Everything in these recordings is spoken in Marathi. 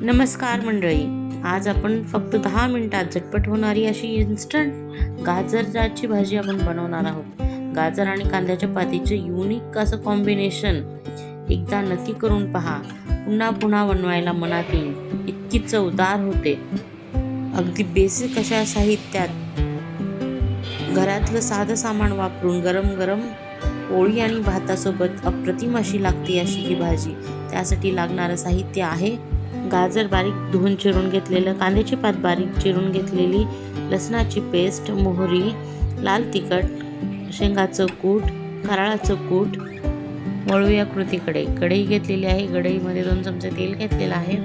नमस्कार मंडळी, आज आपण फक्त 10 मिनिटात झटपट होणारी अशी इन्स्टंट गाजराची भाजी आपण बनवणार आहोत. गाजर आणि कांद्याच्या पातीचे युनिक असं कॉम्बिनेशन एकदा नक्की करून पहा. पुन्हा पुन्हा बनवायला मनात येईल इतकी चवदार होते. अगदी बेसिक अशा साहित्यात घरातलं साधं सामान वापरून गरम गरम पोळी आणि भातासोबत अप्रतिम अशी लागते अशी ही भाजी. त्यासाठी लागणारं साहित्य आहे गाजर बारीक धुवून चिरून घेतलेलं, कांद्याची पात बारीक चिरून घेतलेली, लसणाची पेस्ट, मोहरी, लाल तिखट, शेंगाचं कूट, कारळाचं कूट. वळूया कृतीकडे. कढई घेतलेली आहे. कढईमध्ये 2 चमचे तेल घेतलेलं आहे.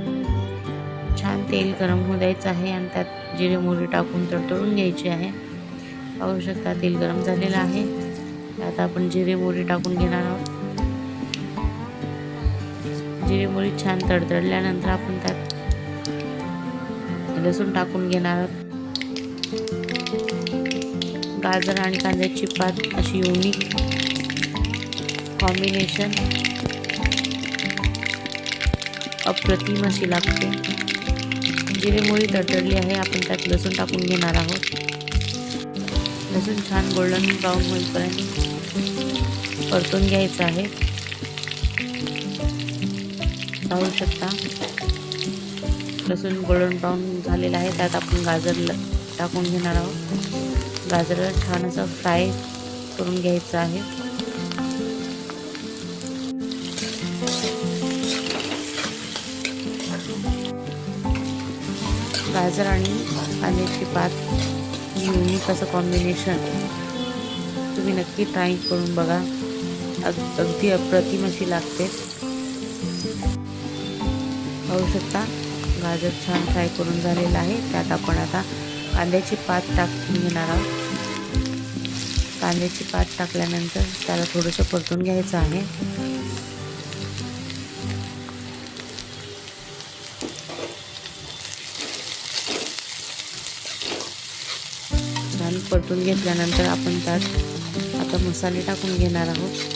छान तेल गरम होऊ द्यायचं आहे आणि त्यात जिरे मोहरी टाकून तडतडून घ्यायची आहे. पाहू शकता तेल गरम झालेलं आहे. आता आपण जिरे मोहरी टाकून घेणार आहोत. जिरे मोहरी छान तडतडल्यानंतर आपण त्यात लसूण टाकून घेणार आहोत. गाजर आणि कांद्याची पात अशी युनिक कॉम्बिनेशन अप्रतिम अशी लागते. जिरे मोहरी तडतडली आहे. आपण त्यात लसूण टाकून घेणार आहोत. लसूण छान गोल्डन ब्राऊन होईपर्यंत परतून घ्यायचं आहे. पाहू शकता लसूण गोल्डन ब्राऊन झालेला आहे. त्यात आपण गाजर टाकून घेणार आहोत. गाजराला छान असं फ्राय करून घ्यायचं आहे. गाजर आणि कांद्याची पात युनिक असं कॉम्बिनेशन तुम्ही नक्की ट्राय करून बघा. अगदी अप्रतिम अशी लागते. पाहू शकता गाजर छान फ्राय करून झालेलं आहे. त्यात आपण आता कांद्याची पात टाकून घेणार आहोत. कांद्याची पात टाकल्यानंतर त्याला थोडंसं परतून घ्यायचं आहे. छान परतून घेतल्यानंतर आपण त्यात आता मसाले टाकून घेणार आहोत.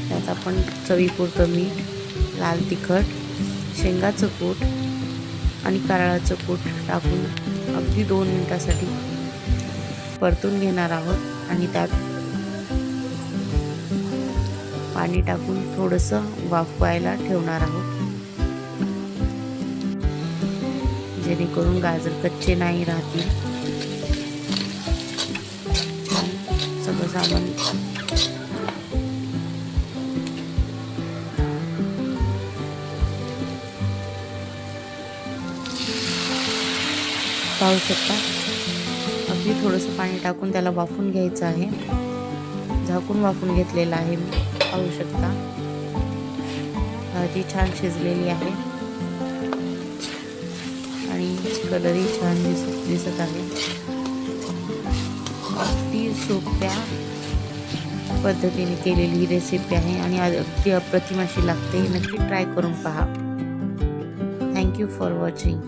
त्यात आपण चवीपुरतं मीठ, लाल तिखट, शेंगाचं कूट आणि कारळाचं कूट टाकून अगदी 2 मिनिटासाठी परतून घेणार आहोत आणि त्यात पाणी टाकून थोडंसं वाफवायला ठेवणार आहोत, जेणेकरून गाजर कच्चे नाही राहतील. छान सगळं सामान पाहू शकता. अगदी थोडंसं पाणी टाकून त्याला वाफून घ्यायचं आहे. झाकून वाफून घेतलेलं आहे मी. पाहू शकता भाजी छान शिजलेली आहे आणि कलरही छान दिसत आहे. अगदी सोप्या पद्धतीने केलेली ही रेसिपी आहे आणि अगदी अप्रतिम अशी लागते. नक्की ट्राय करून पहा. Thank you for watching.